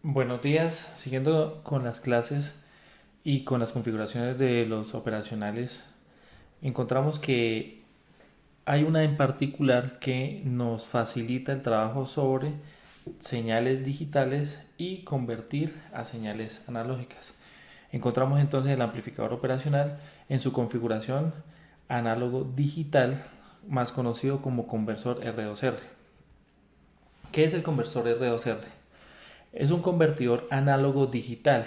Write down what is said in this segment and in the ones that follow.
Buenos días, siguiendo con las clases y con las configuraciones de los operacionales, encontramos que hay una en particular que nos facilita el trabajo sobre señales digitales y convertir a señales analógicas. Encontramos entonces el amplificador operacional en su configuración análogo digital, más conocido como conversor R2R. ¿Qué es el conversor R2R? Es un convertidor análogo digital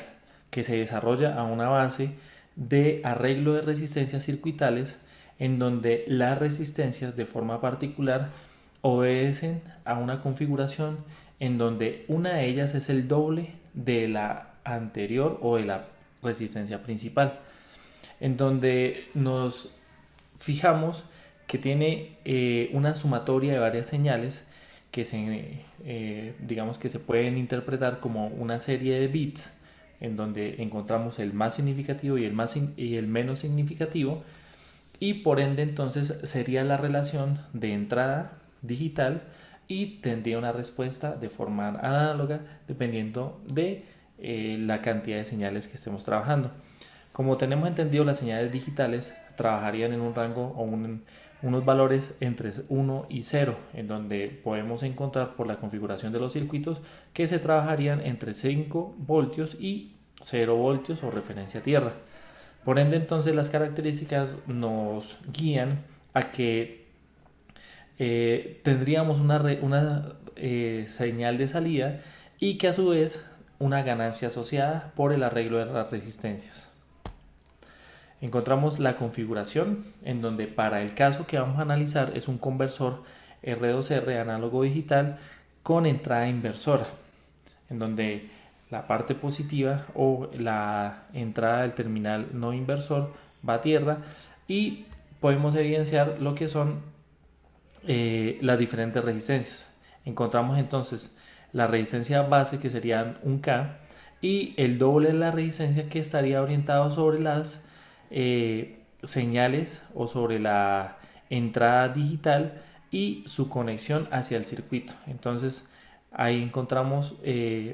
que se desarrolla a una base de arreglo de resistencias circuitales en donde las resistencias de forma particular obedecen a una configuración en donde una de ellas es el doble de la anterior o de la resistencia principal, en donde nos fijamos que tiene una sumatoria de varias señales que digamos que se pueden interpretar como una serie de bits en donde encontramos el más significativo y el menos significativo, y por ende entonces sería la relación de entrada digital y tendría una respuesta de forma análoga dependiendo de la cantidad de señales que estemos trabajando. Como tenemos entendido, las señales digitales trabajarían en un rango o unos valores entre 1 y 0, en donde podemos encontrar por la configuración de los circuitos que se trabajarían entre 5 voltios y 0 voltios o referencia a tierra. Por ende, entonces las características nos guían a que tendríamos una señal de salida y que a su vez una ganancia asociada por el arreglo de las resistencias. Encontramos la configuración en donde para el caso que vamos a analizar es un conversor R2R análogo digital con entrada inversora, en donde la parte positiva o la entrada del terminal no inversor va a tierra, y podemos evidenciar lo que son las diferentes resistencias. Encontramos entonces la resistencia base, que serían un K, y el doble de la resistencia que estaría orientado sobre las señales o sobre la entrada digital y su conexión hacia el circuito. Entonces ahí encontramos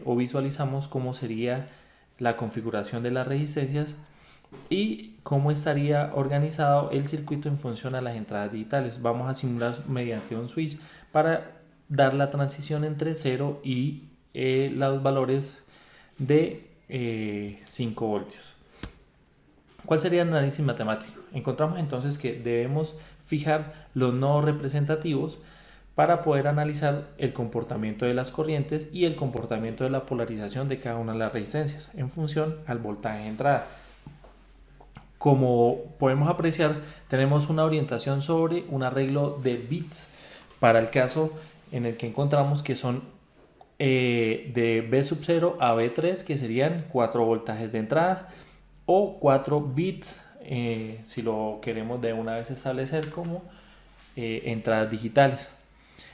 o visualizamos cómo sería la configuración de las resistencias y cómo estaría organizado el circuito en función a las entradas digitales. Vamos a simular mediante un switch para dar la transición entre 0 y los valores de 5 voltios. ¿Cuál sería el análisis matemático? Encontramos entonces que debemos fijar los nodos representativos para poder analizar el comportamiento de las corrientes y el comportamiento de la polarización de cada una de las resistencias en función al voltaje de entrada. Como podemos apreciar, tenemos una orientación sobre un arreglo de bits para el caso en el que encontramos que son de B sub 0 a B3, que serían 4 voltajes de entrada, o 4 bits si lo queremos de una vez establecer como entradas digitales,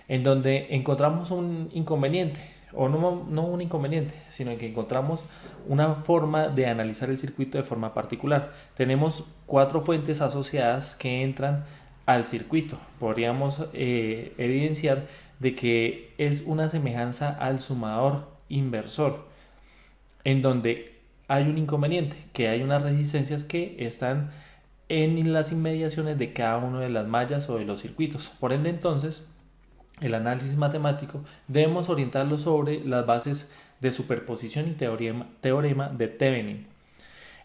en donde encontramos un inconveniente, o no un inconveniente, sino que encontramos una forma de analizar el circuito de forma particular. Tenemos 4 fuentes asociadas que entran al circuito. Podríamos evidenciar de que es una semejanza al sumador inversor, en donde hay un inconveniente, que hay unas resistencias que están en las inmediaciones de cada una de las mallas o de los circuitos. Por ende, entonces, el análisis matemático debemos orientarlo sobre las bases de superposición y teorema de Thevenin,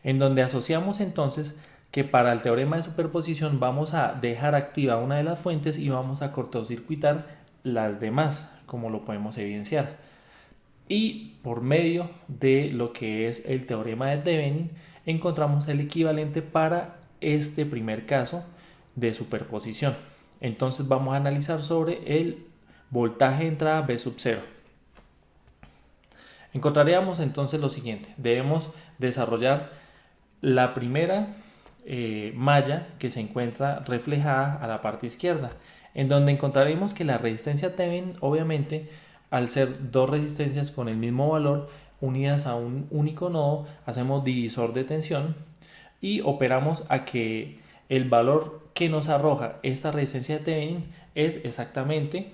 en donde asociamos entonces que para el teorema de superposición vamos a dejar activa una de las fuentes y vamos a cortocircuitar las demás, como lo podemos evidenciar. Y por medio de lo que es el teorema de Thevenin encontramos el equivalente para este primer caso de superposición. Entonces vamos a analizar sobre el voltaje de entrada B sub 0. Encontraríamos entonces lo siguiente: debemos desarrollar la primera malla que se encuentra reflejada a la parte izquierda, en donde encontraremos que la resistencia Thevenin, obviamente, al ser dos resistencias con el mismo valor unidas a un único nodo, hacemos divisor de tensión y operamos a que el valor que nos arroja esta resistencia de Thevenin es exactamente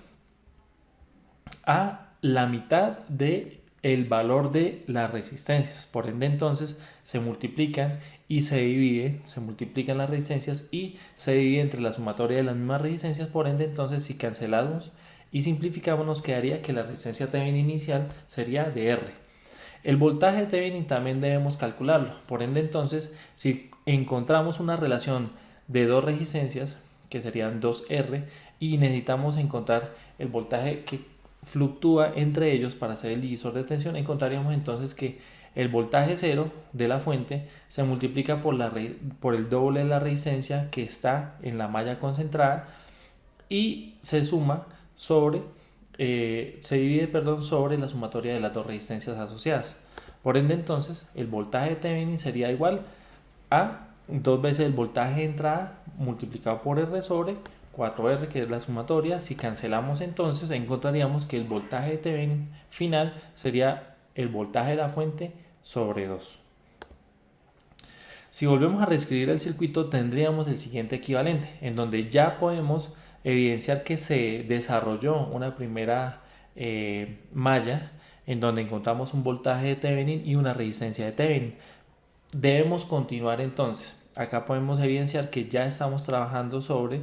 a la mitad de el valor de las resistencias. Por ende, entonces se multiplican y se multiplican las resistencias y se divide entre la sumatoria de las mismas resistencias. Por ende, entonces, si cancelamos y simplificamos, nos quedaría que la resistencia Thevenin inicial sería de R. El voltaje Thevenin también debemos calcularlo. Por ende, entonces, si encontramos una relación de dos resistencias, que serían 2R, y necesitamos encontrar el voltaje que fluctúa entre ellos para hacer el divisor de tensión, encontraríamos entonces que el voltaje cero de la fuente se multiplica por el doble de la resistencia que está en la malla concentrada y se suma se divide, sobre la sumatoria de las dos resistencias asociadas. Por ende, entonces, el voltaje de Thevenin sería igual a dos veces el voltaje de entrada multiplicado por R sobre 4R, que es la sumatoria. Si cancelamos, entonces encontraríamos que el voltaje de Thevenin final sería el voltaje de la fuente sobre 2. Si volvemos a reescribir el circuito, tendríamos el siguiente equivalente, en donde ya podemos evidenciar que se desarrolló una primera malla en donde encontramos un voltaje de Thevenin y una resistencia de Thevenin. Debemos continuar entonces. Acá podemos evidenciar que ya estamos trabajando sobre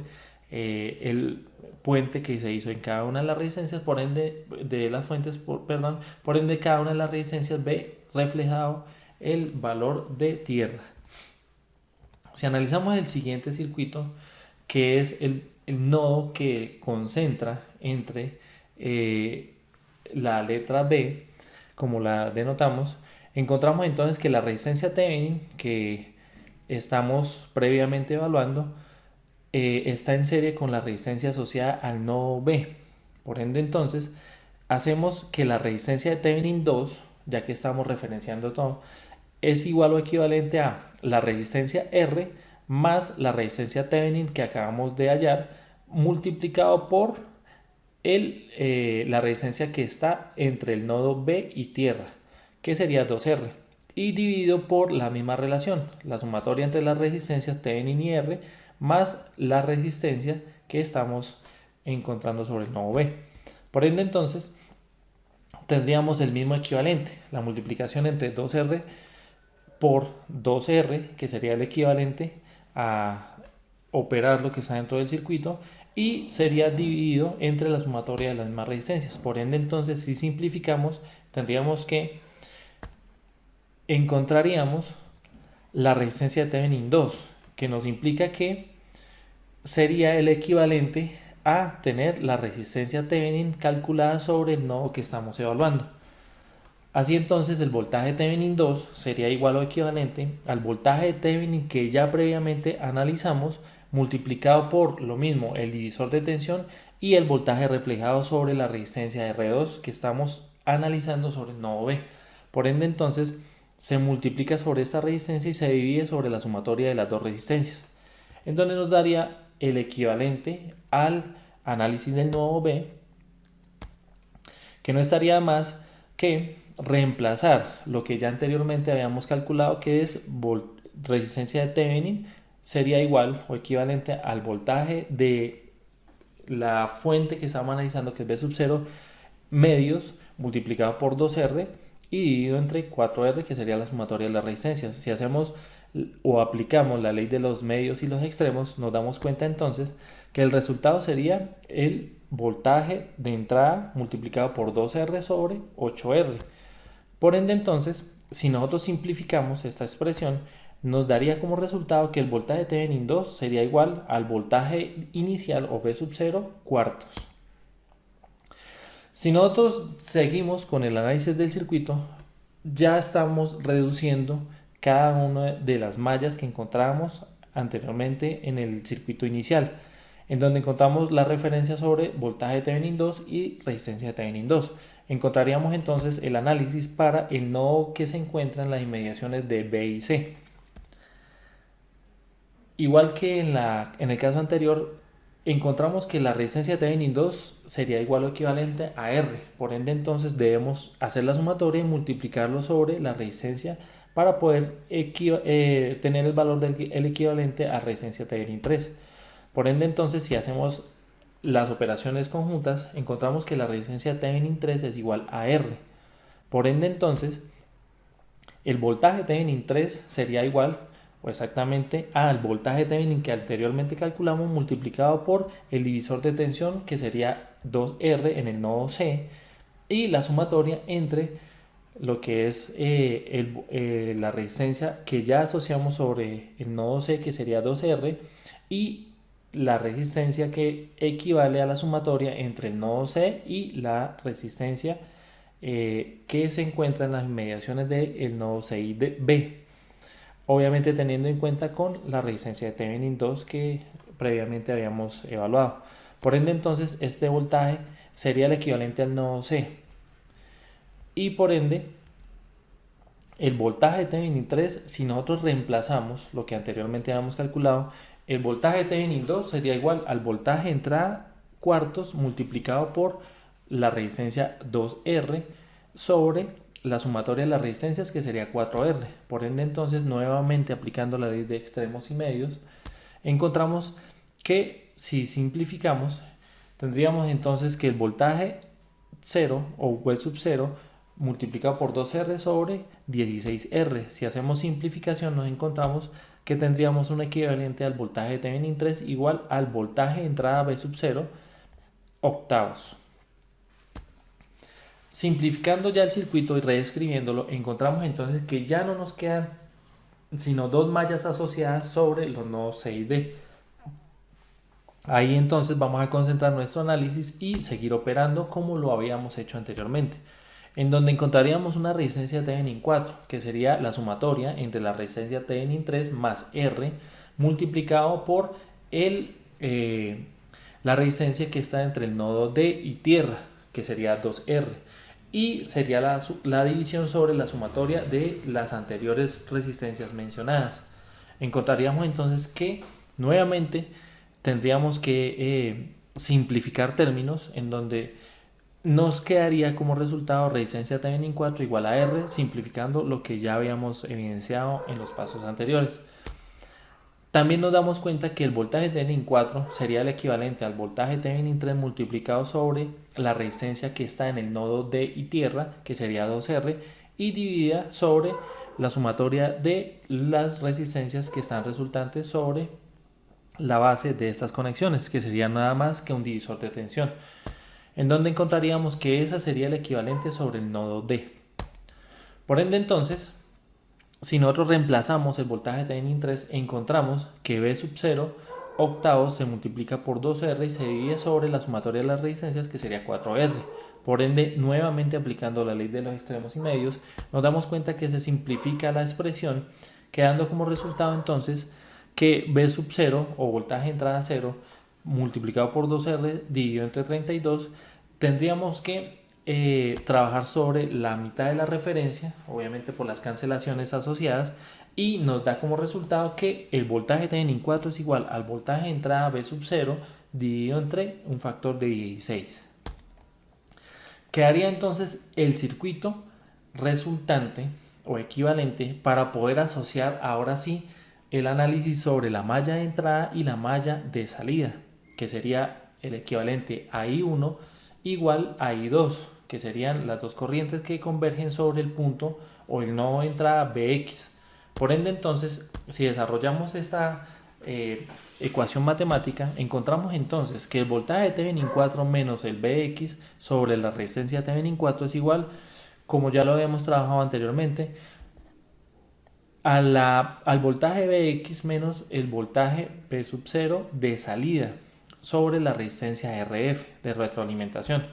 el puente que se hizo en cada una de las resistencias, por ende de las fuentes, por ende cada una de las resistencias ve reflejado el valor de tierra. Si analizamos el siguiente circuito, que es el nodo que concentra entre la letra B, como la denotamos, encontramos entonces que la resistencia Thevenin que estamos previamente evaluando está en serie con la resistencia asociada al nodo B. Por ende, entonces, hacemos que la resistencia de Thevenin 2, ya que estamos referenciando todo, es igual o equivalente a la resistencia R más la resistencia Thevenin que acabamos de hallar, multiplicado por la resistencia que está entre el nodo B y tierra, que sería 2R, y dividido por la misma relación, la sumatoria entre las resistencias Thevenin y R, más la resistencia que estamos encontrando sobre el nodo B. Por ende, entonces, tendríamos el mismo equivalente, la multiplicación entre 2R por 2R, que sería el equivalente a operar lo que está dentro del circuito, y sería dividido entre la sumatoria de las mismas resistencias. Por ende, entonces, si simplificamos, tendríamos que encontraríamos la resistencia de Thevenin 2, que nos implica que sería el equivalente a tener la resistencia Thevenin calculada sobre el nodo que estamos evaluando. Así entonces el voltaje Thevenin 2 sería igual o equivalente al voltaje de Thevenin que ya previamente analizamos, multiplicado por lo mismo el divisor de tensión y el voltaje reflejado sobre la resistencia de R2 que estamos analizando sobre el nodo B. Por ende, entonces se multiplica sobre esta resistencia y se divide sobre la sumatoria de las dos resistencias, en donde nos daría el equivalente al análisis del nodo B, que no estaría más que reemplazar lo que ya anteriormente habíamos calculado, que es resistencia de Thevenin sería igual o equivalente al voltaje de la fuente que estamos analizando, que es B sub 0 medios multiplicado por 2R y dividido entre 4R, que sería la sumatoria de las resistencias. Si hacemos o aplicamos la ley de los medios y los extremos, nos damos cuenta entonces que el resultado sería el voltaje de entrada multiplicado por 2R sobre 8R. Por ende, entonces, si nosotros simplificamos esta expresión, nos daría como resultado que el voltaje de Thevenin 2 sería igual al voltaje inicial o B sub 0 cuartos. Si nosotros seguimos con el análisis del circuito, ya estamos reduciendo cada una de las mallas que encontrábamos anteriormente en el circuito inicial, en donde encontramos la referencia sobre voltaje de Thevenin 2 y resistencia de Thevenin 2. Encontraríamos entonces el análisis para el nodo que se encuentra en las inmediaciones de B y C. Igual que en el caso anterior, encontramos que la resistencia de Thevenin 2 sería igual o equivalente a R. Por ende, entonces debemos hacer la sumatoria y multiplicarlo sobre la resistencia para poder tener el valor del equivalente a resistencia Thevenin 3. Por ende, entonces, si hacemos las operaciones conjuntas, encontramos que la resistencia Thevenin 3 es igual a R. Por ende, entonces, el voltaje Thevenin 3 sería igual o exactamente al voltaje Thevenin que anteriormente calculamos multiplicado por el divisor de tensión, que sería 2R en el nodo C, y la sumatoria entre lo que es la resistencia que ya asociamos sobre el nodo C, que sería 2R, y la resistencia que equivale a la sumatoria entre el nodo C y la resistencia que se encuentra en las inmediaciones del nodo C y B. Obviamente teniendo en cuenta con la resistencia de Thevenin 2 que previamente habíamos evaluado. Por ende, entonces, este voltaje sería el equivalente al nodo C. Y por ende, el voltaje de Thevenin 3, si nosotros reemplazamos lo que anteriormente habíamos calculado, el voltaje de Thevenin 2 sería igual al voltaje de entrada cuartos multiplicado por la resistencia 2R sobre la sumatoria de las resistencias, que sería 4R. Por ende, entonces, nuevamente aplicando la ley de extremos y medios, encontramos que si simplificamos, tendríamos entonces que el voltaje 0 o V sub 0 multiplicado por 2R sobre 16R. Si hacemos simplificación, nos encontramos que tendríamos un equivalente al voltaje de Thevenin 3 igual al voltaje de entrada V sub 0 octavos. Simplificando ya el circuito y reescribiéndolo, encontramos entonces que ya no nos quedan sino dos mallas asociadas sobre los nodos C y D. Ahí entonces vamos a concentrar nuestro análisis y seguir operando como lo habíamos hecho anteriormente, en donde encontraríamos una resistencia Thevenin 4, que sería la sumatoria entre la resistencia Thevenin 3 más R multiplicado por la resistencia que está entre el nodo D y tierra, que sería 2R, y sería la división sobre la sumatoria de las anteriores resistencias mencionadas. Encontraríamos entonces que nuevamente tendríamos que simplificar términos, en donde nos quedaría como resultado resistencia Thevenin 4 igual a R, simplificando lo que ya habíamos evidenciado en los pasos anteriores. También nos damos cuenta que el voltaje Thevenin 4 sería el equivalente al voltaje Thevenin 3 multiplicado sobre la resistencia que está en el nodo D y tierra, que sería 2R, y dividida sobre la sumatoria de las resistencias que están resultantes sobre la base de estas conexiones, que sería nada más que un divisor de tensión, en donde encontraríamos que esa sería el equivalente sobre el nodo D. Por ende, entonces, si nosotros reemplazamos el voltaje Thevenin 3, encontramos que V sub 0 octavos se multiplica por 2R y se divide sobre la sumatoria de las resistencias, que sería 4R. Por ende, nuevamente aplicando la ley de los extremos y medios, nos damos cuenta que se simplifica la expresión, quedando como resultado entonces que V sub 0 o voltaje de entrada 0 multiplicado por 2R dividido entre 32, tendríamos que trabajar sobre la mitad de la referencia, obviamente por las cancelaciones asociadas, y nos da como resultado que el voltaje Thevenin 4 es igual al voltaje de entrada V sub 0 dividido entre un factor de 16. Quedaría entonces el circuito resultante o equivalente para poder asociar ahora sí el análisis sobre la malla de entrada y la malla de salida, que sería el equivalente a I1 igual a I2, que serían las dos corrientes que convergen sobre el punto o el nodo de entrada Bx. Por ende, entonces, si desarrollamos esta ecuación matemática, encontramos entonces que el voltaje de Thevenin 4 menos el Bx sobre la resistencia de Thevenin 4 es igual, como ya lo habíamos trabajado anteriormente, al voltaje Bx menos el voltaje P sub 0 de salida sobre la resistencia RF de retroalimentación,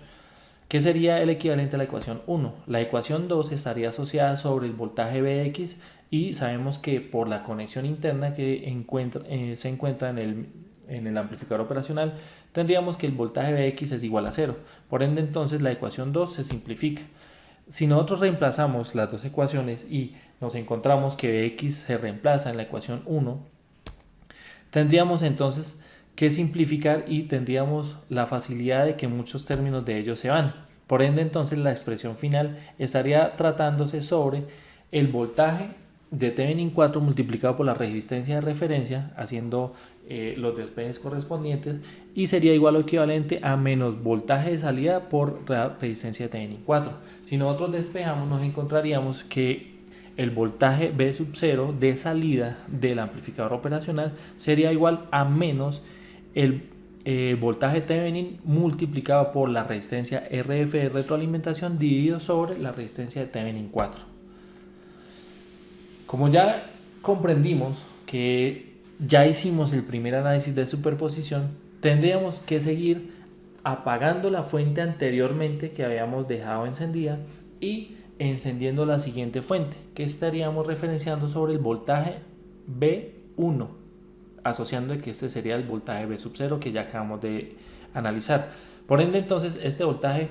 que sería el equivalente a la ecuación 1. La ecuación 2 estaría asociada sobre el voltaje Bx, y sabemos que por la conexión interna que se encuentra en el amplificador operacional, tendríamos que el voltaje Bx es igual a 0. Por ende, entonces, la ecuación 2 se simplifica. Si nosotros reemplazamos las dos ecuaciones y nos encontramos que Bx se reemplaza en la ecuación 1, tendríamos entonces que simplificar y tendríamos la facilidad de que muchos términos de ellos se van. Por ende, entonces, la expresión final estaría tratándose sobre el voltaje de Thevenin 4 multiplicado por la resistencia de referencia, haciendo los despejes correspondientes, y sería igual o equivalente a menos voltaje de salida por la resistencia de Thevenin 4. Si nosotros despejamos, nos encontraríamos que el voltaje V sub 0 de salida del amplificador operacional sería igual a menos el voltaje Thevenin multiplicado por la resistencia RF de retroalimentación dividido sobre la resistencia de Thevenin 4. Como ya comprendimos que ya hicimos el primer análisis de superposición, tendríamos que seguir apagando la fuente anteriormente que habíamos dejado encendida y encendiendo la siguiente fuente, que estaríamos referenciando sobre el voltaje B1, asociando que este sería el voltaje V sub 0 que ya acabamos de analizar. Por ende, entonces, este voltaje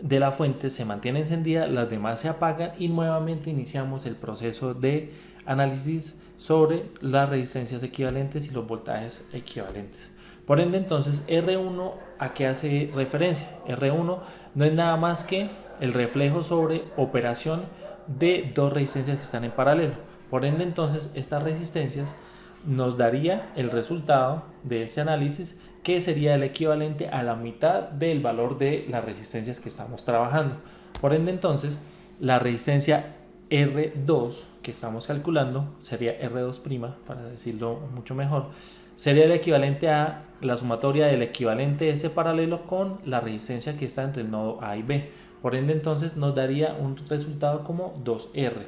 de la fuente se mantiene encendida, las demás se apagan y nuevamente iniciamos el proceso de análisis sobre las resistencias equivalentes y los voltajes equivalentes. Por ende, entonces, R1, ¿a qué hace referencia? R1 no es nada más que el reflejo sobre operación de dos resistencias que están en paralelo. Por ende, entonces, estas resistencias nos daría el resultado de ese análisis, que sería el equivalente a la mitad del valor de las resistencias que estamos trabajando. Por ende, entonces, la resistencia R2 que estamos calculando sería R2', para decirlo mucho mejor, sería el equivalente a la sumatoria del equivalente de ese paralelo con la resistencia que está entre el nodo A y B. Por ende, entonces, nos daría un resultado como 2R.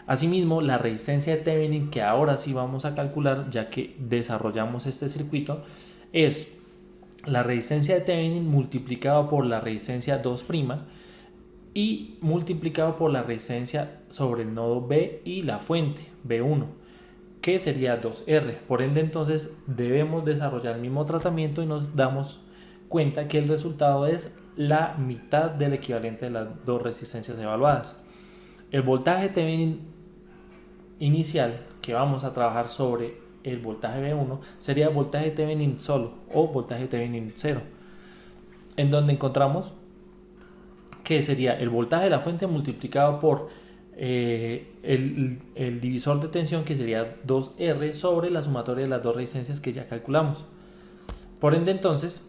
Asimismo, la resistencia de Thevenin, que ahora sí vamos a calcular ya que desarrollamos este circuito, es la resistencia de Thevenin multiplicado por la resistencia 2' y multiplicado por la resistencia sobre el nodo B y la fuente B1, que sería 2R. Por ende, entonces, debemos desarrollar el mismo tratamiento y nos damos cuenta que el resultado es la mitad del equivalente de las dos resistencias evaluadas. El voltaje Thevenin inicial que vamos a trabajar sobre el voltaje B1 sería voltaje Thevenin solo o voltaje Thevenin 0, en donde encontramos que sería el voltaje de la fuente multiplicado por el divisor de tensión, que sería 2R sobre la sumatoria de las dos resistencias que ya calculamos. Por ende, entonces,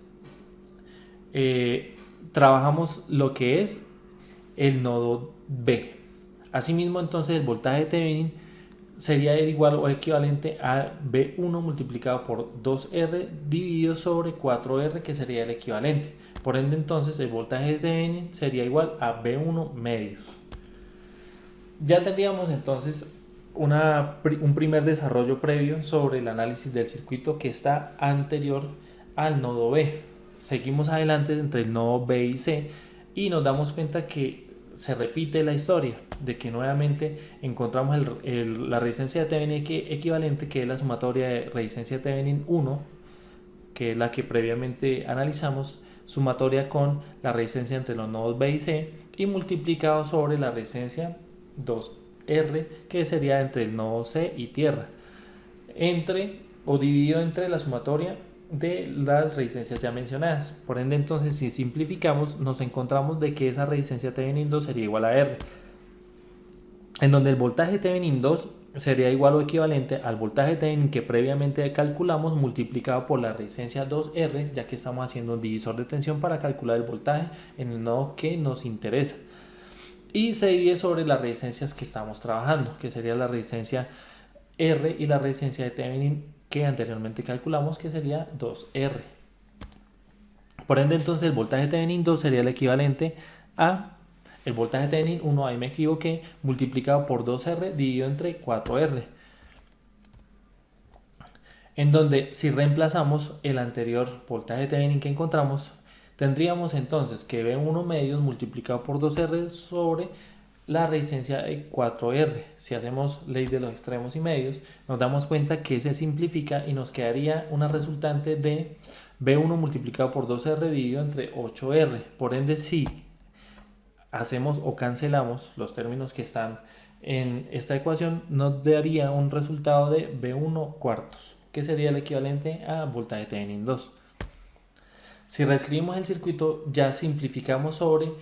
trabajamos lo que es el nodo B. Asimismo, entonces, el voltaje de Thevenin sería igual o equivalente a B1 multiplicado por 2R dividido sobre 4R, que sería el equivalente. Por ende, entonces, el voltaje de Thevenin sería igual a B1 medios. Ya tendríamos entonces un primer desarrollo previo sobre el análisis del circuito que está anterior al nodo B. Seguimos adelante entre el nodo B y C y nos damos cuenta que se repite la historia de que nuevamente encontramos la resistencia de Thevenin equivalente, que es la sumatoria de resistencia de Thevenin 1, que es la que previamente analizamos, sumatoria con la resistencia entre los nodos B y C y multiplicado sobre la resistencia 2R, que sería entre el nodo C y tierra, dividido entre la sumatoria de las resistencias ya mencionadas. Por ende, entonces, si simplificamos, nos encontramos de que esa resistencia Thevenin 2 sería igual a R, en donde el voltaje Thevenin 2 sería igual o equivalente al voltaje Thevenin que previamente calculamos multiplicado por la resistencia 2R, ya que estamos haciendo un divisor de tensión para calcular el voltaje en el nodo que nos interesa, y se divide sobre las resistencias que estamos trabajando, que sería la resistencia R y la resistencia de Thevenin que anteriormente calculamos, que sería 2R. Por ende, entonces, el voltaje Thevenin 2 sería el equivalente a el voltaje Thevenin 1, ahí me equivoqué, multiplicado por 2R dividido entre 4R, en donde si reemplazamos el anterior voltaje Thevenin que encontramos, tendríamos entonces que B1 medios multiplicado por 2R sobre la resistencia de 4R. Si hacemos ley de los extremos y medios, nos damos cuenta que se simplifica y nos quedaría una resultante de B1 multiplicado por 2R dividido entre 8R. Por ende, si hacemos o cancelamos los términos que están en esta ecuación, nos daría un resultado de B1 cuartos, que sería el equivalente a voltaje Thevenin 2. Si reescribimos el circuito, ya simplificamos sobre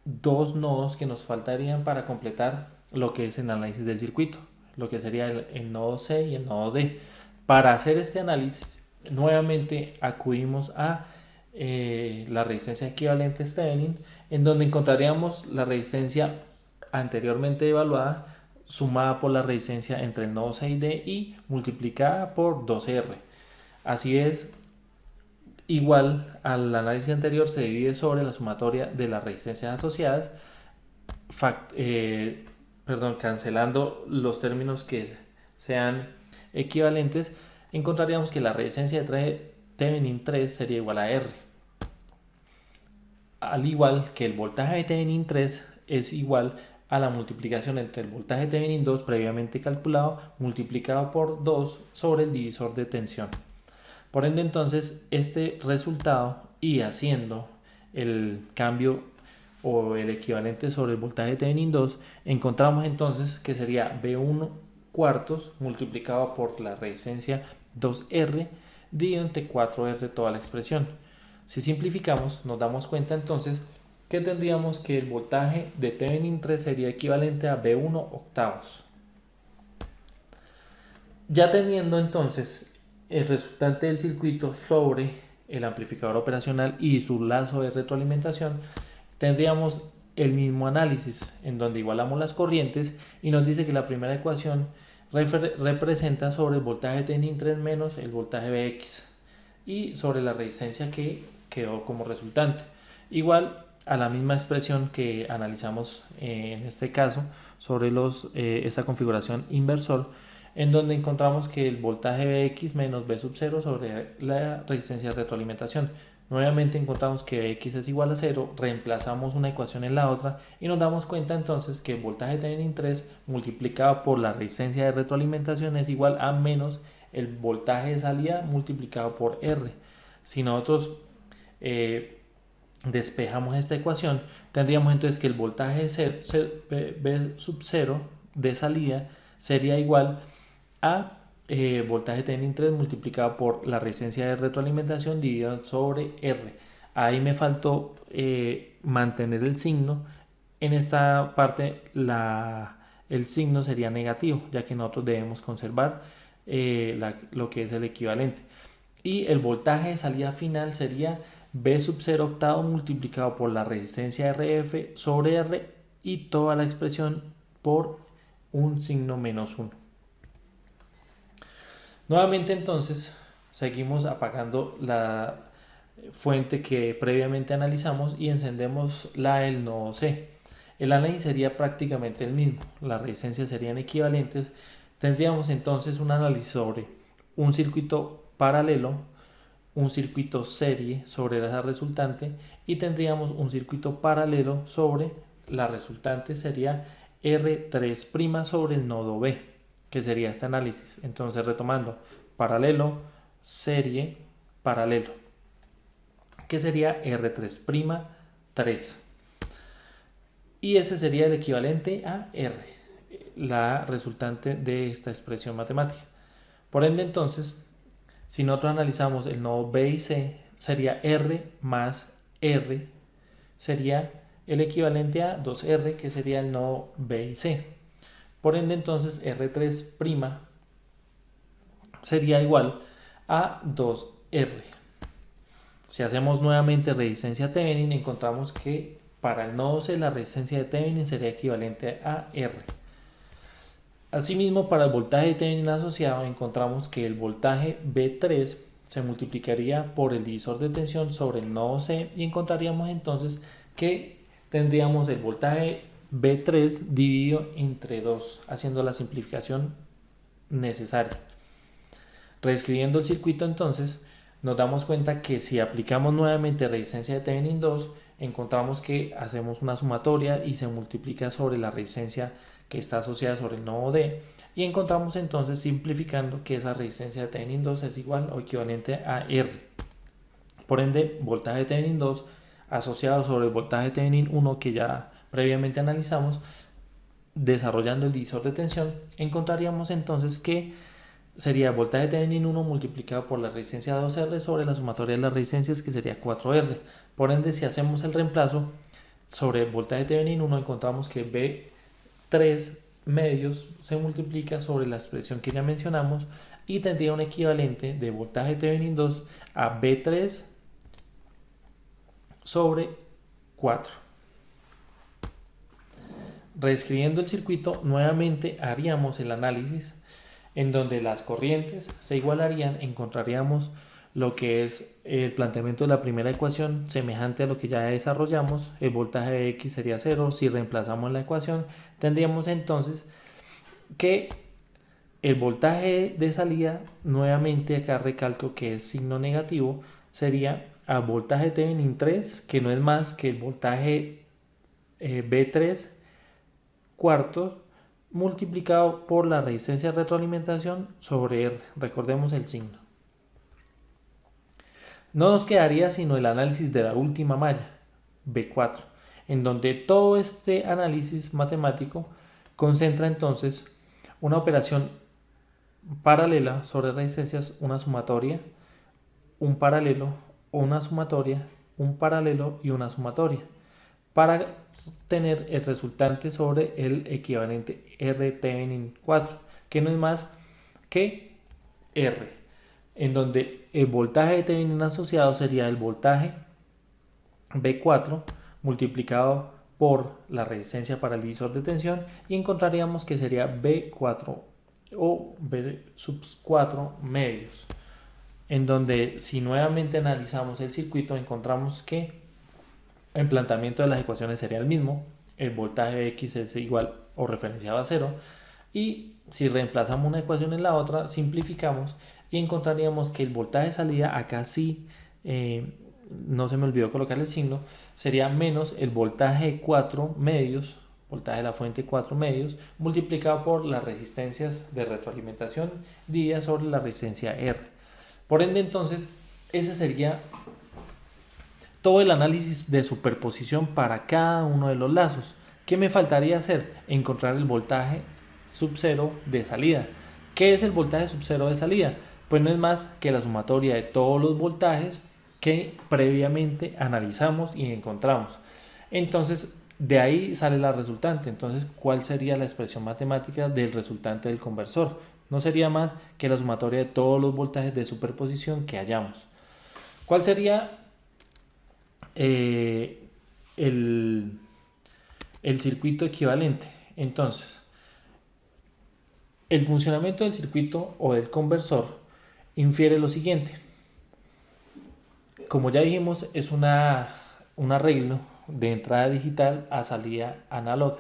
dos nodos que nos faltarían para completar lo que es el análisis del circuito, lo que sería el nodo C y el nodo D. Para hacer este análisis, nuevamente acudimos a la resistencia equivalente Thevenin, en donde encontraríamos la resistencia anteriormente evaluada sumada por la resistencia entre el nodo C y D y multiplicada por 2R. Así es, igual al análisis anterior se divide sobre la sumatoria de las resistencias asociadas, cancelando los términos que sean equivalentes, encontraríamos que la resistencia de Thevenin 3 sería igual a R. Al igual que el voltaje de Thevenin 3 es igual a la multiplicación entre el voltaje de Thevenin 2 previamente calculado multiplicado por 2 sobre el divisor de tensión. Por ende, entonces, este resultado y haciendo el cambio o el equivalente sobre el voltaje de Thevenin 2, encontramos entonces que sería B1 cuartos multiplicado por la resistencia 2R dividido entre 4R toda la expresión. Si simplificamos, nos damos cuenta entonces que tendríamos que el voltaje de Thevenin 3 sería equivalente a B1 octavos. Ya teniendo entonces el resultante del circuito sobre el amplificador operacional y su lazo de retroalimentación, tendríamos el mismo análisis en donde igualamos las corrientes y nos dice que la primera ecuación representa sobre el voltaje Thevenin 3 menos el voltaje Vx y sobre la resistencia que quedó como resultante, igual a la misma expresión que analizamos en este caso sobre esta configuración inversor, en donde encontramos que el voltaje Vx menos V sub 0 sobre la resistencia de retroalimentación. Nuevamente encontramos que Vx es igual a 0, reemplazamos una ecuación en la otra y nos damos cuenta entonces que el voltaje Thevenin 3 multiplicado por la resistencia de retroalimentación es igual a menos el voltaje de salida multiplicado por R. Si nosotros despejamos esta ecuación, tendríamos entonces que el voltaje V sub 0 de salida sería igual a voltaje Thevenin 3 multiplicado por la resistencia de retroalimentación dividido sobre R. Ahí me faltó mantener el signo. En esta parte el signo sería negativo, ya que nosotros debemos conservar lo que es el equivalente. Y el voltaje de salida final sería V sub 0 octavo multiplicado por la resistencia RF sobre R y toda la expresión por un signo menos 1. Nuevamente entonces seguimos apagando la fuente que previamente analizamos y encendemos la del nodo C. El análisis sería prácticamente el mismo, las resistencias serían equivalentes. Tendríamos entonces un análisis sobre un circuito paralelo, un circuito serie sobre esa resultante y tendríamos un circuito paralelo sobre la resultante, sería R3' sobre el nodo B, que sería este análisis. Entonces, retomando, paralelo, serie, paralelo, que sería R3', 3. Y ese sería el equivalente a R, la resultante de esta expresión matemática. Por ende, entonces, si nosotros analizamos el nodo B y C, sería R más R, sería el equivalente a 2R, que sería el nodo B y C. Por ende, entonces, R3' sería igual a 2R. Si hacemos nuevamente resistencia Thevenin, encontramos que para el nodo C la resistencia de Thevenin sería equivalente a R. Asimismo, para el voltaje de Thevenin asociado, encontramos que el voltaje V3 se multiplicaría por el divisor de tensión sobre el nodo C y encontraríamos entonces que tendríamos el voltaje V3 dividido entre 2, haciendo la simplificación necesaria. Reescribiendo el circuito entonces, nos damos cuenta que si aplicamos nuevamente resistencia de Thevenin 2, encontramos que hacemos una sumatoria y se multiplica sobre la resistencia que está asociada sobre el nodo D y encontramos entonces, simplificando, que esa resistencia de Thevenin 2 es igual o equivalente a R. Por ende, voltaje de Thevenin 2 asociado sobre el voltaje de Thevenin 1 que ya previamente analizamos, desarrollando el divisor de tensión, encontraríamos entonces que sería voltaje de Thevenin 1 multiplicado por la resistencia 2R sobre la sumatoria de las resistencias, que sería 4R. Por ende, si hacemos el reemplazo, sobre el voltaje Thevenin 1 encontramos que B3 medios se multiplica sobre la expresión que ya mencionamos y tendría un equivalente de voltaje Thevenin 2 a B3 sobre 4. Reescribiendo el circuito, nuevamente haríamos el análisis en donde las corrientes se igualarían, encontraríamos lo que es el planteamiento de la primera ecuación semejante a lo que ya desarrollamos. El voltaje de X sería 0. Si reemplazamos la ecuación, tendríamos entonces que el voltaje de salida, nuevamente acá recalco que es signo negativo, sería a voltaje Thevenin 3, que no es más que el voltaje B3 cuarto multiplicado por la resistencia de retroalimentación sobre R. Recordemos el signo. No nos quedaría sino el análisis de la última malla, B4, en donde todo este análisis matemático concentra entonces una operación paralela sobre resistencias, una sumatoria, un paralelo, una sumatoria, un paralelo y una sumatoria, para tener el resultante sobre el equivalente R Thevenin 4, que no es más que R, en donde el voltaje de Thevenin asociado sería el voltaje B4 multiplicado por la resistencia para el divisor de tensión y encontraríamos que sería B4 o B sub 4 medios, en donde si nuevamente analizamos el circuito encontramos que el planteamiento de las ecuaciones sería el mismo, el voltaje X es igual o referenciado a 0 y si reemplazamos una ecuación en la otra simplificamos y encontraríamos que el voltaje de salida acá sí, no se me olvidó colocar el signo, sería menos el voltaje 4 medios, voltaje de la fuente 4 medios, multiplicado por las resistencias de retroalimentación divididas sobre la resistencia R. Por ende entonces ese sería todo el análisis de superposición para cada uno de los lazos. ¿Qué me faltaría hacer? Encontrar el voltaje sub 0 de salida. ¿Qué es el voltaje sub 0 de salida? Pues no es más que la sumatoria de todos los voltajes que previamente analizamos y encontramos. Entonces, de ahí sale la resultante. Entonces, ¿cuál sería la expresión matemática del resultante del conversor? No sería más que la sumatoria de todos los voltajes de superposición que hallamos. ¿Cuál sería el circuito equivalente? Entonces, el funcionamiento del circuito o del conversor infiere lo siguiente. Como ya dijimos, es un arreglo de entrada digital a salida análoga.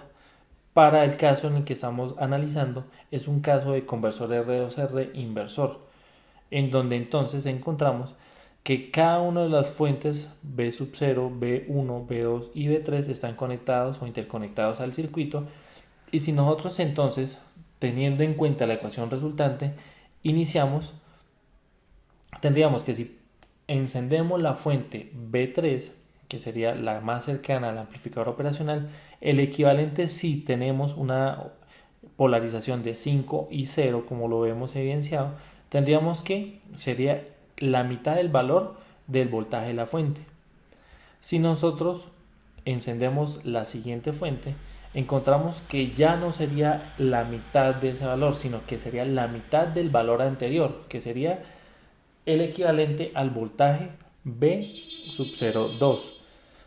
Para el caso en el que estamos analizando, es un caso de conversor R2R inversor, en donde entonces encontramos que cada una de las fuentes B sub 0, B1, B2 y B3 están conectados o interconectados al circuito. Y si nosotros entonces, teniendo en cuenta la ecuación resultante, tendríamos que si encendemos la fuente B3, que sería la más cercana al amplificador operacional, el equivalente si tenemos una polarización de 5 y 0, como lo vemos evidenciado, tendríamos que sería la mitad del valor del voltaje de la fuente. Si nosotros encendemos la siguiente fuente, encontramos que ya no sería la mitad de ese valor, sino que sería la mitad del valor anterior, que sería el equivalente al voltaje B sub 0,2.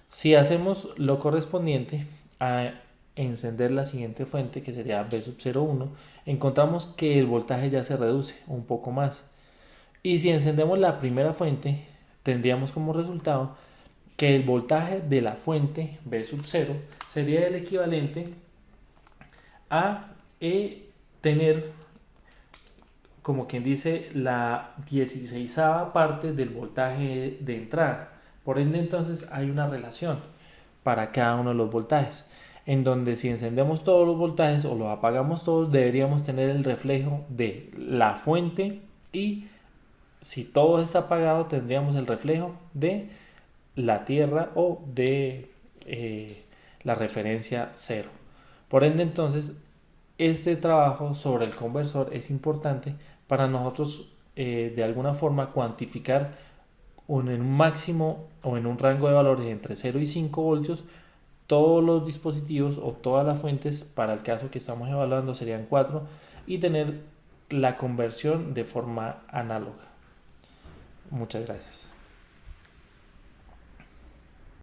Si hacemos lo correspondiente a encender la siguiente fuente, que sería B sub 0,1, encontramos que el voltaje ya se reduce un poco más. Y si encendemos la primera fuente, tendríamos como resultado que el voltaje de la fuente B sub 0 sería el equivalente a tener, como quien dice, la 16ª parte del voltaje de entrada. Por ende, entonces hay una relación para cada uno de los voltajes, en donde si encendemos todos los voltajes o los apagamos todos, deberíamos tener el reflejo de la fuente, y si todo está apagado tendríamos el reflejo de la tierra o de la referencia 0. Por ende, entonces, este trabajo sobre el conversor es importante para nosotros de alguna forma cuantificar en un máximo o en un rango de valores entre 0 y 5 voltios todos los dispositivos o todas las fuentes para el caso que estamos evaluando serían 4 y tener la conversión de forma análoga. Muchas gracias.